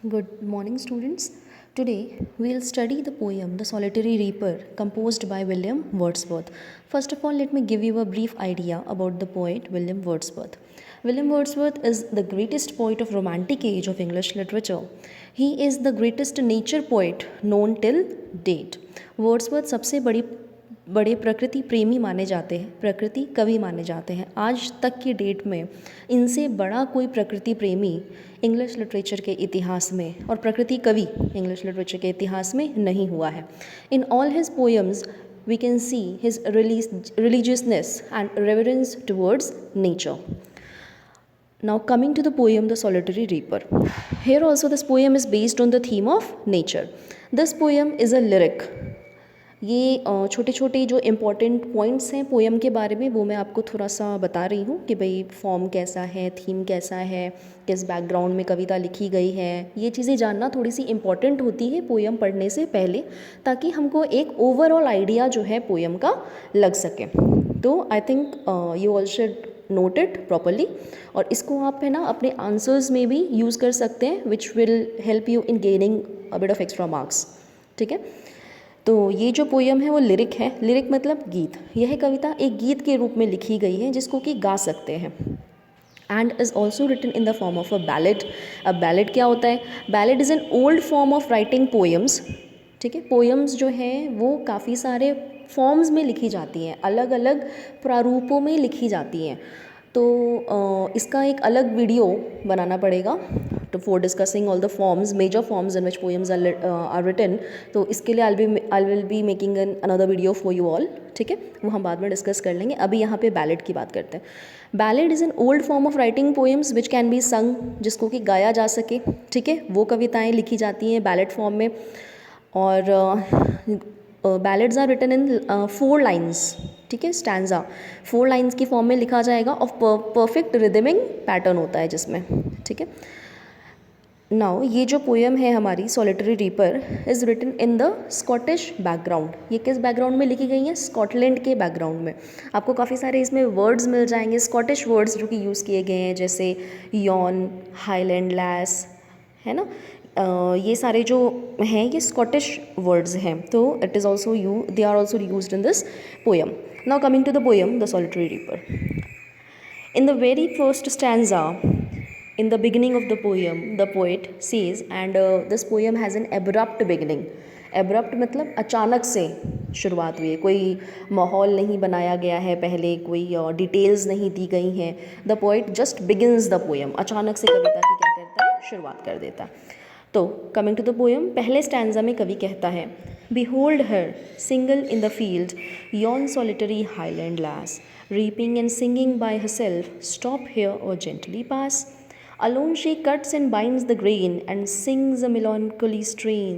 Good morning, students. Today we'll study the poem The Solitary Reaper, composed by William Wordsworth. First of all, let me give you a brief idea about the poet William Wordsworth. William Wordsworth is the greatest poet of Romantic age of English literature. He is the greatest nature poet known till date. Wordsworth सबसे बड़े प्रकृति प्रेमी माने जाते हैं, प्रकृति कवि माने जाते हैं. आज तक की डेट में इनसे बड़ा कोई प्रकृति प्रेमी इंग्लिश लिटरेचर के इतिहास में और प्रकृति कवि इंग्लिश लिटरेचर के इतिहास में नहीं हुआ है. In all his poems we can see his religiousness and reverence towards nature. Now coming to the poem The Solitary Reaper. Here also this poem is based on the theme of nature. This poem is a lyric. ये छोटे छोटे जो important points हैं poem के बारे में वो मैं आपको थोड़ा सा बता रही हूँ कि भाई फॉर्म कैसा है, थीम कैसा है, किस बैकग्राउंड में कविता लिखी गई है. ये चीज़ें जानना थोड़ी सी इम्पॉर्टेंट होती है पोएम पढ़ने से पहले, ताकि हमको एक ओवरऑल आइडिया जो है पोएम का लग सके. तो I think you all should note it properly, और इसको आप है ना अपने आंसर्स में भी यूज़ कर सकते हैं, which will help you in gaining a bit of extra marks. ठीक है, तो ये जो पोएम है वो लिरिक है. लिरिक मतलब गीत. यह कविता एक गीत के रूप में लिखी गई है जिसको कि गा सकते हैं. And is also written in the form of a ballad. अब बैलेड क्या होता है? Ballad is an old form of writing poems. ठीक है, पोएम्स जो हैं वो काफ़ी सारे फॉर्म्स में लिखी जाती हैं, अलग अलग प्रारूपों में लिखी जाती हैं. तो इसका एक अलग वीडियो बनाना पड़ेगा तो for discussing all the forms, major forms in which poems are written. तो इसके लिए I will be making an another video for you all. ठीक है, वो हम बाद में डिस्कस कर लेंगे. अभी यहाँ पे बैलेड की बात करते हैं. Ballad is an old form of writing poems which can be संग, जिसको कि गाया जा सके. ठीक है, वो कविताएँ लिखी जाती हैं बैलेड फॉर्म में. और ballads are written in 4 lines. ठीक है, स्टैंजा 4 लाइन्स की फॉर्म में लिखा जाएगा और परफेक्ट रिदमिंग पैटर्न होता है जिसमें. ठीक है, नाउ ये जो पोएम है हमारी solitary reaper is written in the Scottish background. ये किस बैकग्राउंड में लिखी गई है? स्कॉटलैंड के बैकग्राउंड में. आपको काफ़ी सारे इसमें वर्ड्स मिल जाएंगे, स्कॉटिश वर्ड्स जो कि यूज़ किए गए हैं, जैसे यॉन, हाईलैंड लैस, है ना. ये सारे जो हैं ये स्कॉटिश वर्ड्स हैं. तो it is also they are also used in this poem. Now coming to the poem the solitary reaper. In the very first stanza, in the beginning of the poem, the poet says, and this poem has an abrupt beginning. abrupt मतलब अचानक से शुरुआत हुई है, कोई माहौल नहीं बनाया गया है, पहले कोई डिटेल्स नहीं दी गई हैं. The poet just begins the poem. अचानक से कविता की क्या करता है? शुरुआत कर देता है. तो कमिंग टू द पोएम, पहले स्टैंजा में कवि कहता है, Behold her, single in the field, yon solitary highland lass, reaping and singing by herself, stop here or gently pass. Alone she cuts and binds the grain and sings a melancholy strain.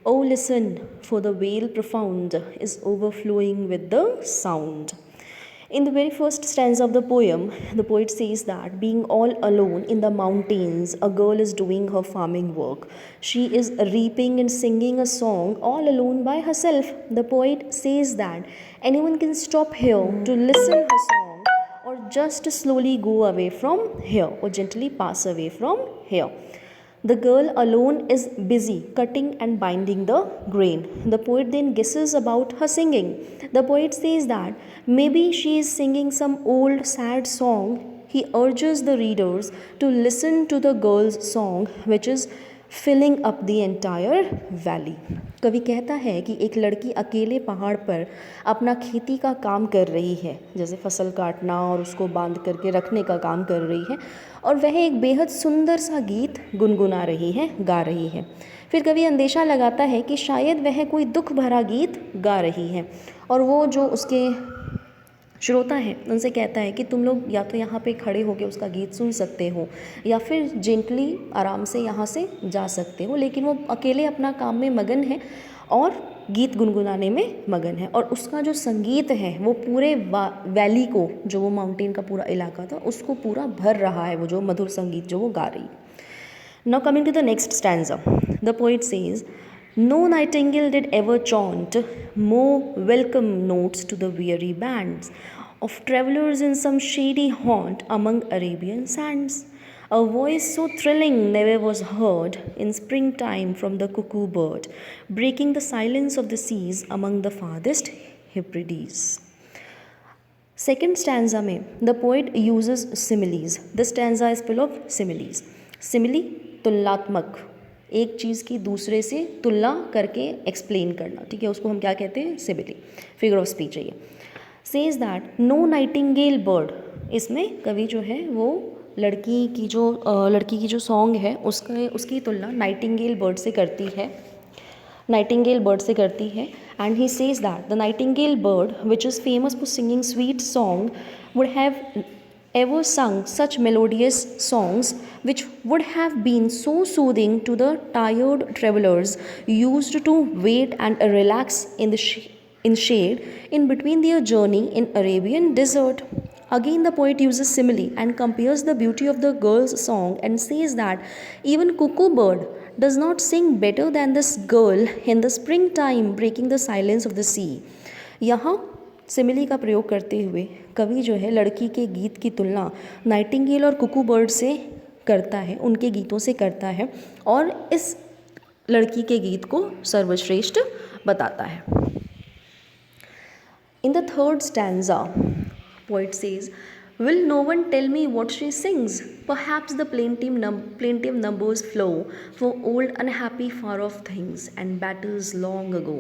Oh, listen, for the vale profound is overflowing with the sound. In the very first stanza of the poem, the poet says that being all alone in the mountains, a girl is doing her farming work. She is reaping and singing a song all alone by herself. The poet says that anyone can stop here to listen her song, or just slowly go away from here, or gently pass away from here. The girl alone is busy cutting and binding the grain. The poet then guesses about her singing. The poet says that maybe she is singing some old sad song. He urges the readers to listen to the girl's song, which is filling up the entire valley. कवि कहता है कि एक लड़की अकेले पहाड़ पर अपना खेती का काम कर रही है, जैसे फसल काटना और उसको बांध करके रखने का काम कर रही है, और वह एक बेहद सुंदर सा गीत गुनगुना रही है, गा रही है. फिर कवि अंदेशा लगाता है कि शायद वह कोई दुख भरा गीत गा रही है, और वो जो उसके श्रोता है उनसे कहता है कि तुम लोग या तो यहाँ पे खड़े होकर उसका गीत सुन सकते हो, या फिर जेंटली आराम से यहाँ से जा सकते हो. लेकिन वो अकेले अपना काम में मगन है और गीत गुनगुनाने में मगन है, और उसका जो संगीत है वो पूरे वैली को, जो वो माउंटेन का पूरा इलाका था, उसको पूरा भर रहा है, वो जो मधुर संगीत जो वो गा रही. Now coming to the next stanza, the poet says, No nightingale did ever chaunt more welcome notes to the weary bands of travellers in some shady haunt among Arabian sands. A voice so thrilling never was heard in springtime from the cuckoo bird, breaking the silence of the seas among the farthest Hebrides. Second stanza में the poet uses similes. This stanza is full of similes. Simile तुलनात्मक, एक चीज़ की दूसरे से तुलना करके explain करना, ठीक है, उसको हम क्या कहते हैं, सिमिली, फिगर ऑफ स्पीच है ये. Says that no nightingale bird, इसमें कवि जो है वो लड़की की जो सॉन्ग है उसकी तुलना नाइटिंगेल बर्ड से करती है. And he says that the Nightingale bird which is famous for singing sweet song would have ever sung such melodious songs which would have been so soothing to the tired travelers used to wait and relax in shade in between their journey in Arabian desert. Again the poet uses simile and compares the beauty of the girl's song and says that even cuckoo bird does not sing better than this girl in the springtime breaking the silence of the sea. यहाँ simile का प्रयोग करते हुए कवि जो है लड़की के गीत की तुलना नाइटिंगेल और कुकू बर्ड से करता है, उनके गीतों से करता है, और इस लड़की के गीत को सर्वश्रेष्ठ बताता है. In the third stanza poet says, will no one tell me what she sings? Perhaps the plaintive numbers flow for old unhappy far off things and battles long ago.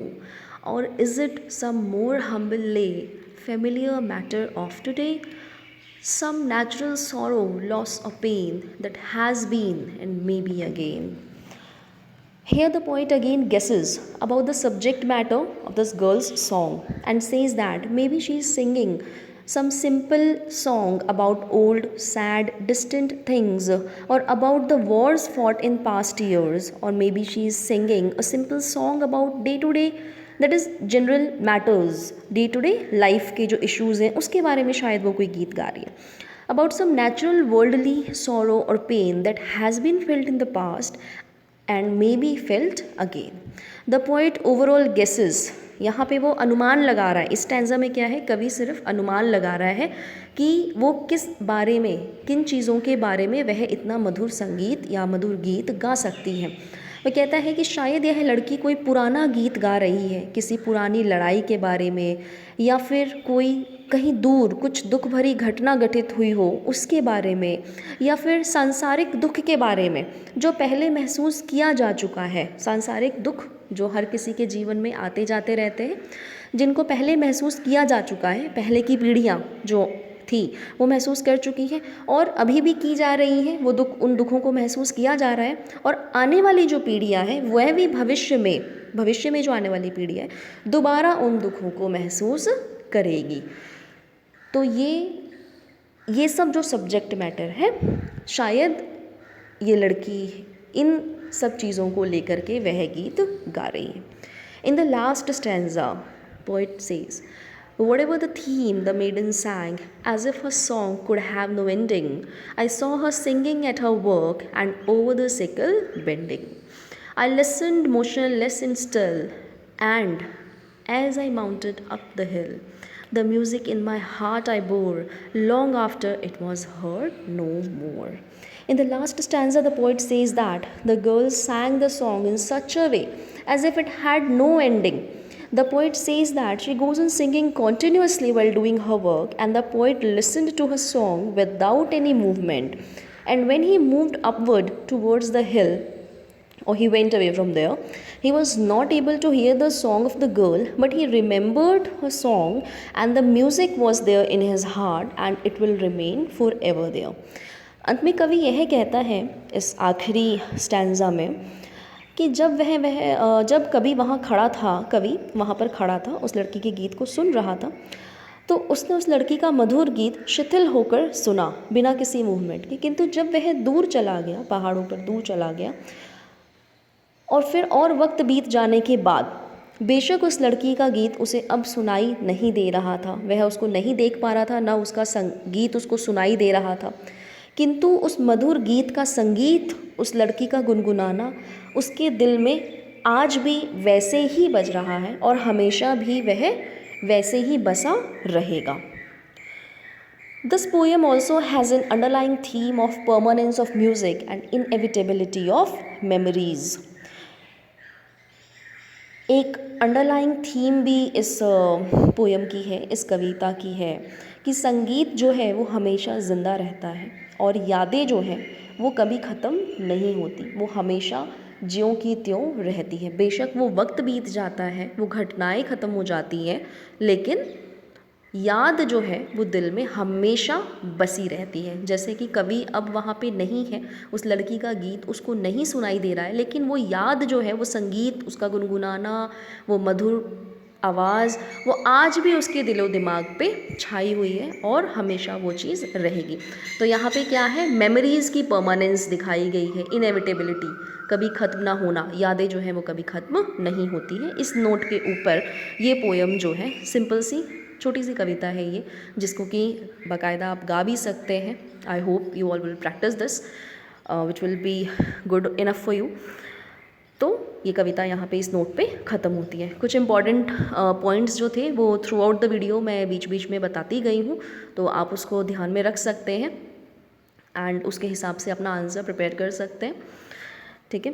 Or is it some more humble lay, familiar matter of today? Some natural sorrow, loss or pain that has been and may be again. Here the poet again guesses about the subject matter of this girl's song and says that maybe she is singing some simple song about old, sad, distant things, or about the wars fought in past years, or maybe she is singing a simple song about day-to-day, that is general matters, day to day life के जो issues हैं उसके बारे में शायद वो कोई गीत गा रही है. About some natural worldly sorrow और pain that has been felt in the past and may be felt again. The poet overall guesses, यहाँ पे वो अनुमान लगा रहा है. इस स्टैंजा में क्या है, कवि सिर्फ अनुमान लगा रहा है कि वो किस बारे में, किन चीज़ों के बारे में वह इतना मधुर संगीत या मधुर गीत गा सकती हैं. वह कहता है कि शायद यह लड़की कोई पुराना गीत गा रही है, किसी पुरानी लड़ाई के बारे में, या फिर कोई कहीं दूर कुछ दुख भरी घटना घटित हुई हो उसके बारे में, या फिर सांसारिक दुख के बारे में जो पहले महसूस किया जा चुका है. सांसारिक दुख जो हर किसी के जीवन में आते जाते रहते हैं, जिनको पहले महसूस किया जा चुका है, पहले की पीढ़ियाँ जो थी वो महसूस कर चुकी है और अभी भी की जा रही हैं. वो दुख, उन दुखों को महसूस किया जा रहा है, और आने वाली जो पीढ़ियाँ हैं वह भी भविष्य में जो आने वाली पीढ़ी है दोबारा उन दुखों को महसूस करेगी. तो ये सब जो सब्जेक्ट मैटर है, शायद ये लड़की इन सब चीज़ों को लेकर के वह गीत गा रही है. In the last stanza poet says, whatever the theme the maiden sang, as if her song could have no ending, I saw her singing at her work and over the sickle bending. I listened motionless and still, and as I mounted up the hill, the music in my heart I bore, long after it was heard no more. In the last stanza, the poet says that the girl sang the song in such a way as if it had no ending. The poet says that she goes on singing continuously while doing her work, and the poet listened to her song without any movement. And when he moved upward towards the hill, or he went away from there, he was not able to hear the song of the girl, but he remembered her song, and the music was there in his heart, and it will remain forever there. अंत में कवि यह कहता है इस आखिरी stanza में कि जब कवि वहाँ पर खड़ा था, उस लड़की के गीत को सुन रहा था, तो उसने उस लड़की का मधुर गीत शिथिल होकर सुना बिना किसी मूवमेंट के. किंतु जब वह दूर चला गया, पहाड़ों पर दूर चला गया, और फिर और वक्त बीत जाने के बाद बेशक उस लड़की का गीत उसे अब सुनाई नहीं दे रहा था, वह उसको नहीं देख पा रहा था, ना उसका संगीत उसको सुनाई दे रहा था, किंतु उस मधुर गीत का संगीत, उस लड़की का गुनगुनाना उसके दिल में आज भी वैसे ही बज रहा है और हमेशा भी वह वैसे ही बसा रहेगा. This poem also has an underlying theme of permanence of music and inevitability of memories. एक अंडरलाइंग थीम भी इस पोयम की है, इस कविता की है कि संगीत जो है वो हमेशा ज़िंदा रहता है और यादें जो हैं वो कभी ख़त्म नहीं होती, वो हमेशा ज्यों की त्यों रहती है। बेशक वो वक्त बीत जाता है, वो घटनाएं ख़त्म हो जाती हैं, लेकिन याद जो है वो दिल में हमेशा बसी रहती है। जैसे कि कवि अब वहाँ पे नहीं है, उस लड़की का गीत उसको नहीं सुनाई दे रहा है, लेकिन वो याद जो है, वो संगीत, उसका गुनगुनाना, वो मधुर आवाज़, वो आज भी उसके दिलो दिमाग पे छाई हुई है और हमेशा वो चीज़ रहेगी। तो यहाँ पे क्या है, मेमोरीज़ की परमानेंस दिखाई गई है, इनएविटेबिलिटी, कभी ख़त्म ना होना, यादें जो हैं वो कभी ख़त्म नहीं होती हैं। इस नोट के ऊपर ये पोयम जो है, सिंपल सी छोटी सी कविता है ये, जिसको कि बाकायदा आप गा भी सकते हैं। I hope you all will practice this which will be good enough for you. तो ये कविता यहाँ पे इस नोट पे ख़त्म होती है। कुछ इंपॉर्टेंट पॉइंट्स जो थे वो थ्रू आउट द वीडियो मैं बीच बीच में बताती गई हूँ, तो आप उसको ध्यान में रख सकते हैं एंड उसके हिसाब से अपना आंसर प्रिपेयर कर सकते हैं, ठीक है।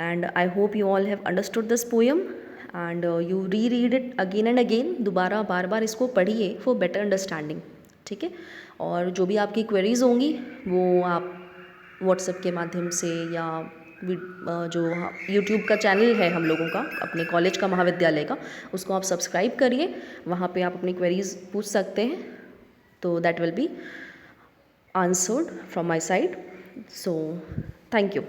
And I hope you all have understood this poem and you री read it again and again, दोबारा बार बार इसको पढ़िए फॉर बेटर अंडरस्टैंडिंग, ठीक है। और जो भी आपकी क्वेरीज होंगी वो आप व्हाट्सएप के माध्यम से या जो यूट्यूब का चैनल है हम लोगों का, अपने कॉलेज का, महाविद्यालय का, उसको आप सब्सक्राइब करिए, वहाँ पे आप अपनी क्वेरीज पूछ सकते हैं, तो that will be answered from my side. So thank you.